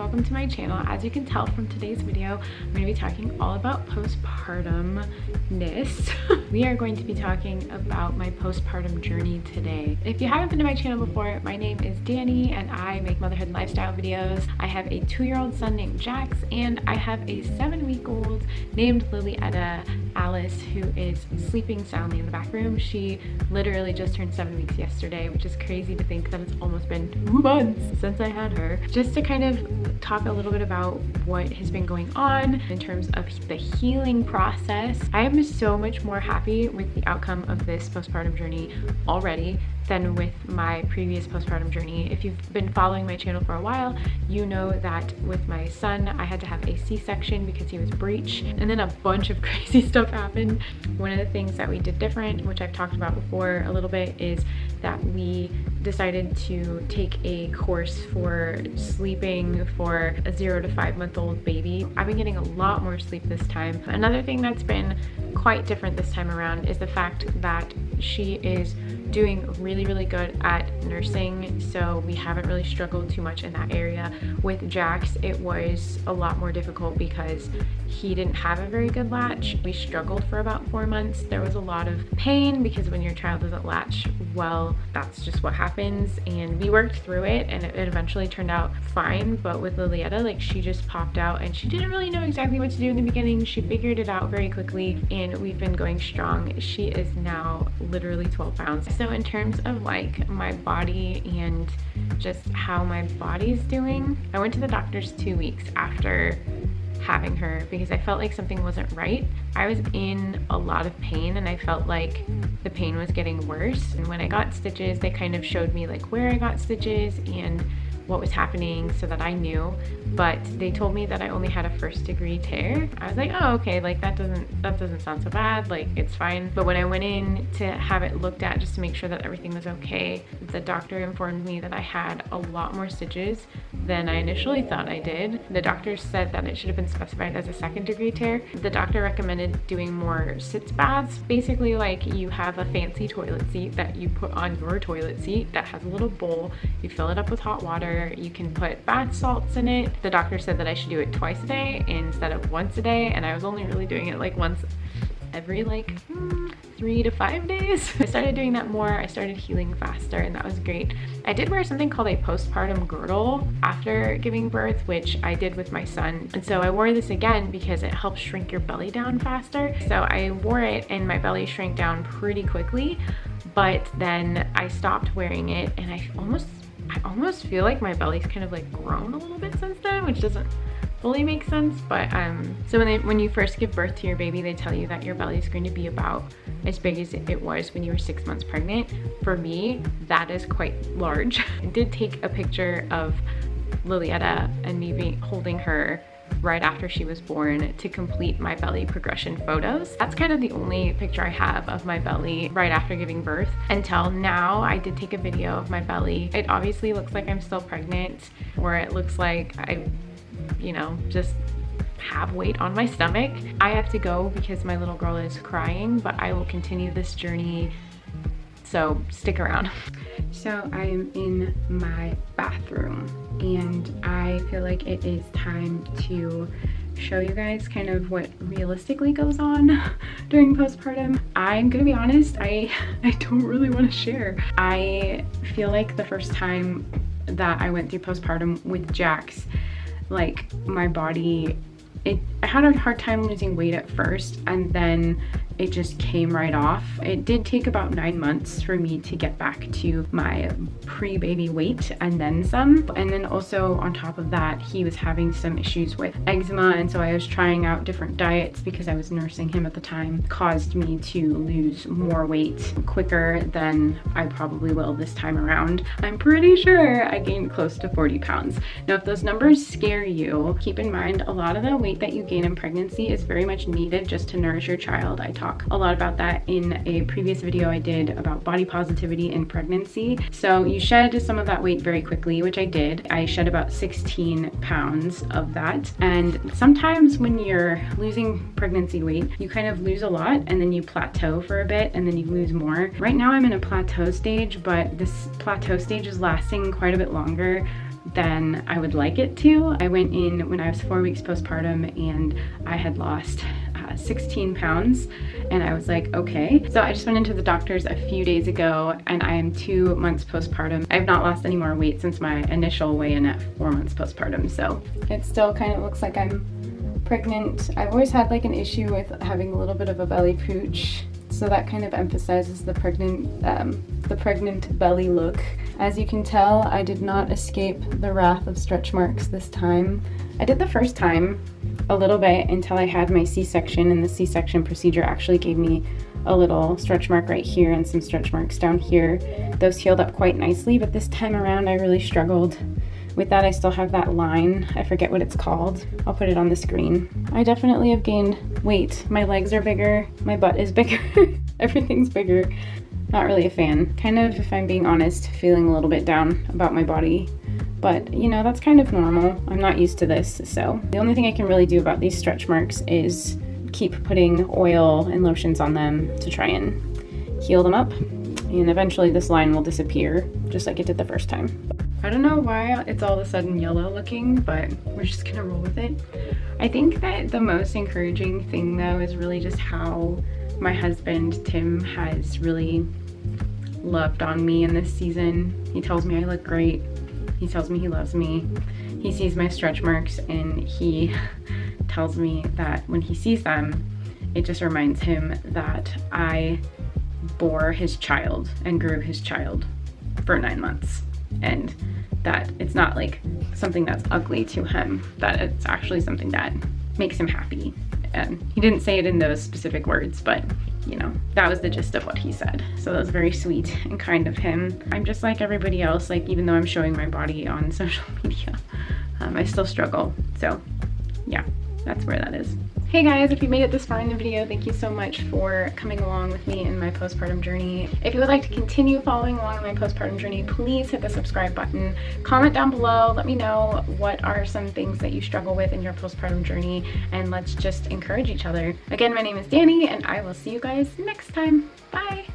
welcome to my channel. As you can tell from today's video, I'm going to be talking all about postpartumness. We are going to be talking about my postpartum journey today. If you haven't been to my channel before, my name is Danny and I make motherhood and lifestyle videos. I have a 2-year-old son named Jax and I have a 7-week-old named Lilietta Alice who is sleeping soundly in the back room. She literally just turned 7 weeks yesterday, which is crazy to think that it's almost been 2 months since I had her. Just to kind of talk a little bit about what has been going on in terms of the healing process. I am so much more happy with the outcome of this postpartum journey already than with my previous postpartum journey. If you've been following my channel for a while, you know that with my son, I had to have a C-section because he was breech, and then a bunch of crazy stuff happened. One of the things that we did different, which I've talked about before a little bit, is that we decided to take a course for sleeping for a 0 to 5 month old baby. I've been getting a lot more sleep this time. Another thing that's been quite different this time around is the fact that she is doing really good at nursing, so we haven't really struggled too much in that area. With Jax, it was a lot more difficult because he didn't have a very good latch. We struggled for about 4 months. There was a lot of pain because when your child doesn't latch well, that's just what happens, and we worked through it and it eventually turned out fine. But with Lilietta, like, she just popped out and she didn't really know exactly what to do in the beginning. She figured it out very quickly and we've been going strong. She is now literally 12 pounds. So in terms of like my body and just how my body's doing, I went to the doctor's 2 weeks after having her because I felt like something wasn't right. I was in a lot of pain and I felt like the pain was getting worse. And when I got stitches, they kind of showed me like where I got stitches and what was happening so that I knew, but they told me that I only had a 1st-degree tear. I was like, oh, okay, like that doesn't sound so bad, like it's fine. But when I went in to have it looked at just to make sure that everything was okay, the doctor informed me that I had a lot more stitches than I initially thought I did. The doctor said that it should have been specified as a 2nd-degree tear. The doctor recommended doing more sitz baths. Basically, like, you have a fancy toilet seat that you put on your toilet seat that has a little bowl. You fill it up with hot water. You can put bath salts in it. The doctor said that I should do it twice a day instead of once a day, and I was only really doing it like once every like 3 to 5 days. I started doing that more. I started healing faster and that was great. I did wear something called a postpartum girdle after giving birth, which I did with my son. And so I wore this again because it helps shrink your belly down faster. So I wore it and my belly shrank down pretty quickly, but then I stopped wearing it and I almost feel like my belly's kind of like grown a little bit since then, which doesn't fully make sense. But so when you first give birth to your baby, they tell you that your belly is going to be about as big as it was when you were 6 months pregnant. For me, that is quite large. I did take a picture of Lilietta and me holding her right after she was born to complete my belly progression photos. That's kind of the only picture I have of my belly right after giving birth until now. I did take a video of my belly. It obviously looks like I'm still pregnant, or it looks like I, just have weight on my stomach. I have to go because my little girl is crying, but I will continue this journey, so stick around. So I am in my bathroom and I feel like it is time to show you guys kind of what realistically goes on during postpartum. I'm gonna be honest, I don't really want to share. I feel like the first time that I went through postpartum with Jax, like my body, I had a hard time losing weight at first and then it just came right off. It did take about 9 months for me to get back to my pre-baby weight and then some. And then also on top of that, he was having some issues with eczema, and so I was trying out different diets because I was nursing him at the time. Caused me to lose more weight quicker than I probably will this time around. I'm pretty sure I gained close to 40 pounds. Now, if those numbers scare you, keep in mind a lot of the weight that you gain in pregnancy is very much needed just to nourish your child. I talk a lot about that in a previous video I did about body positivity in pregnancy. So you shed some of that weight very quickly, which I did. I shed about 16 pounds of that. And sometimes when you're losing pregnancy weight, you kind of lose a lot and then you plateau for a bit and then you lose more. Right now I'm in a plateau stage, but this plateau stage is lasting quite a bit longer than I would like it to. I went in when I was 4 weeks postpartum and I had lost 16 pounds, and I was like, okay. So I just went into the doctor's a few days ago and I am 2 months postpartum. I've not lost any more weight since my initial weigh-in at 4 months postpartum. So it still kind of looks like I'm pregnant. I've always had like an issue with having a little bit of a belly pooch. So that kind of emphasizes the pregnant belly look. As you can tell, I did not escape the wrath of stretch marks this time. I did the first time a little bit until I had my C-section, and the C-section procedure actually gave me a little stretch mark right here and some stretch marks down here. Those healed up quite nicely, but this time around I really struggled with that. I still have that line. I forget what it's called. I'll put it on the screen. I definitely have gained weight. My legs are bigger, my butt is bigger, everything's bigger. Not really a fan. Kind of, if I'm being honest, feeling a little bit down about my body. But, you know, that's kind of normal. I'm not used to this, so. The only thing I can really do about these stretch marks is keep putting oil and lotions on them to try and heal them up. And eventually this line will disappear, just like it did the first time. I don't know why it's all of a sudden yellow looking, but we're just gonna roll with it. I think that the most encouraging thing though is really just how my husband, Tim, has really loved on me in this season. He tells me I look great. He tells me he loves me. He sees my stretch marks and he tells me that when he sees them, it just reminds him that I bore his child and grew his child for 9 months. And that it's not like something that's ugly to him, that it's actually something that makes him happy. And he didn't say it in those specific words, but you know, that was the gist of what he said. So that was very sweet and kind of him. I'm just like everybody else, like even though I'm showing my body on social media, I still struggle. So yeah, that's where that is. Hey guys, if you made it this far in the video, thank you so much for coming along with me in my postpartum journey. If you would like to continue following along in my postpartum journey, please hit the subscribe button. Comment down below, let me know what are some things that you struggle with in your postpartum journey, and let's just encourage each other. Again, my name is Danny, and I will see you guys next time. Bye!